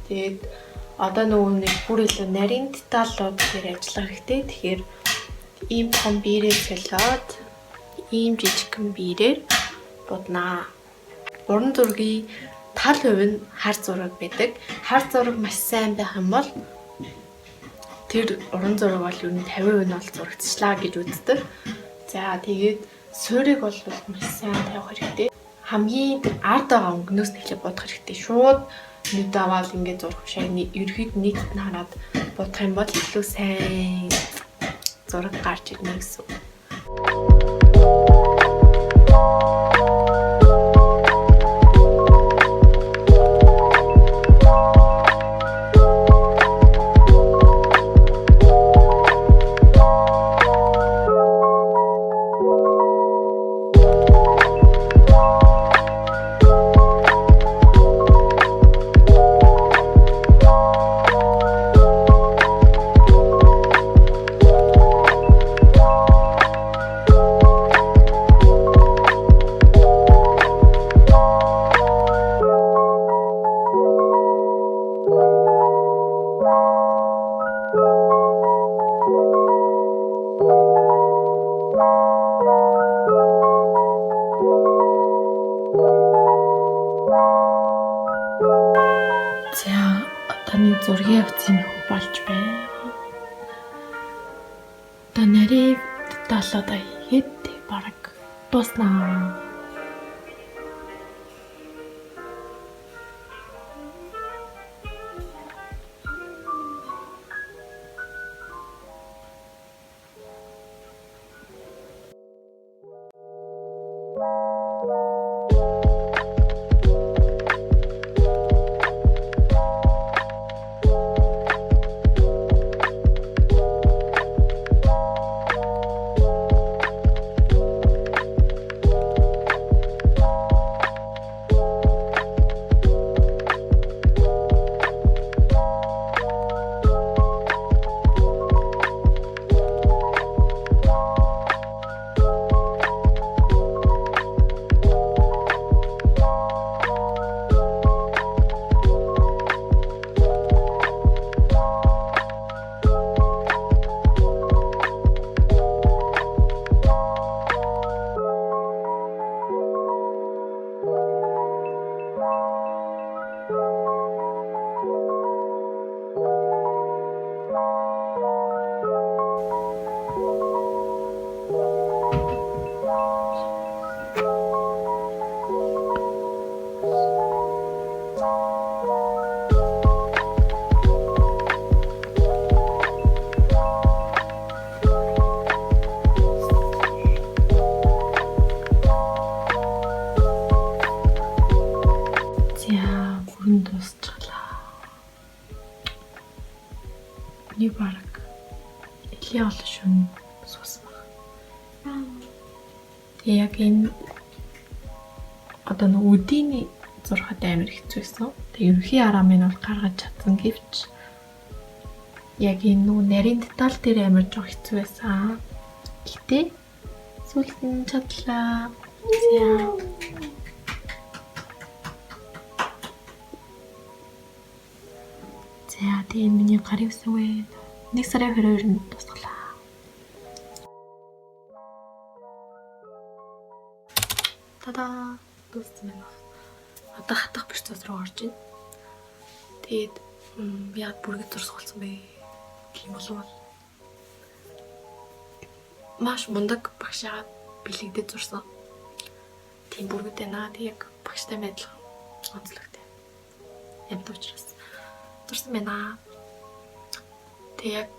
Тэгээд одоо нөгөө нэг бүр илүү нарийн деталлууд дээр ажиллах хэрэгтэй. Тэгэхээр ийм том биерээ солиод ийм жижигхэн биерээр буднаа. Уран зургийн тал хувь нь хар зураг байдаг. Хар зураг маш сайн байх юм бол тэр уран зураг бол юу нь 50% нь бол зурагцлаа гэж үздэг. За тэгээд суурийг бол маш сайн тавих хэрэгтэй. Хамгийн ард байгаа өнгнөөс нь эхлээд бодох хэрэгтэй. Шууд нүд аваад ингээд зурх биш. Ерөөд нийтэд нь хараад бодох юм бол илүү сайн зураг гарч ирнэ гэсэн. Зургийн авцын болж байна. Одоо нарийн деталлууд хийгээд бараг дуснаа. Нэг бараг элийн олон шөнө суусмах. Тэг яг энэ одоо нэг өдийн зурахад амар хэцүү байсан. Тэг ерөнхий арга минь бол гаргаж чадсан гэвч яг энэ нүү нарийн деталь дээр амар жоох хэцүү байсан. Гэтэ сүүлд нь чадлаа. За тийм миний гарын үсвэ. 1 сарын 22-нд тусглаа. Тада дууссан байна. Одоо хатах процесс руу орж байна. Тэгээд яад бүргэд зурсах болсон бэ гэх юм бол маш мундаг багшаа бэлэгдэж зурсан. Тийм бүргэд байна. Тэг яг багштай мэдлэг онцлогтой. Ямт учраас зурсан байна. Тэг яг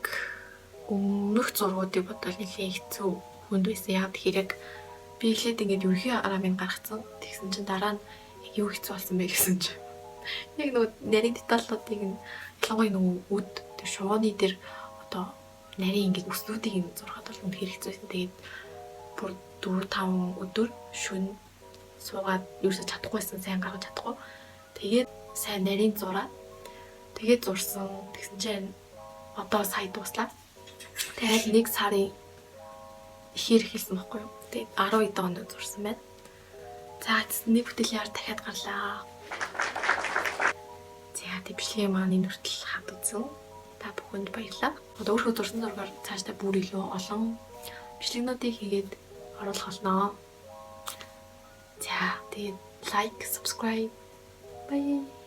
өмнөх зургуудыг бодвол нэлээд хэцүү хүнд байсан. Яг тэгэхээр би эхлээд ингээд ерөнхий арга минь гаргацсан. Тэгсэн чинь дараа нь юу хэцүү болсон бэ гэсэн чинь яг нөгөө нарийн деталлуудыг ялангуяа нөгөө үд тэр шувууны дээр одоо нарийн ингээд үснүүдийг нь зурхад бол үнэхээр хэцүү байсан. Тэгээд бүр 4-5 өдөр шүн суугаад юусаа чадахгүйсэн, сайн гаргаж чадахгүй. Тэгээд сайн нарийн зураад тэгээд зурсан. Тэгсэн чинь одоо сая дуслаа. Тэгээд 1 сарын ихээр эхэлсэн байхгүй юу? Тэгээд 12 доонд зурсан байна. За нэг бүтээлийн ард дахиад гарлаа. За тийм бичлэгийн маань энэ хүртэл хад үзсэн. Та бүхэнд баярлалаа. Одоо өөрөө дурсан зургаар цаашдаа бүр илүү олон бичлэгнүүдийг хийгээд оруулах болно. За тэгээд лайк, subscribe. Bye.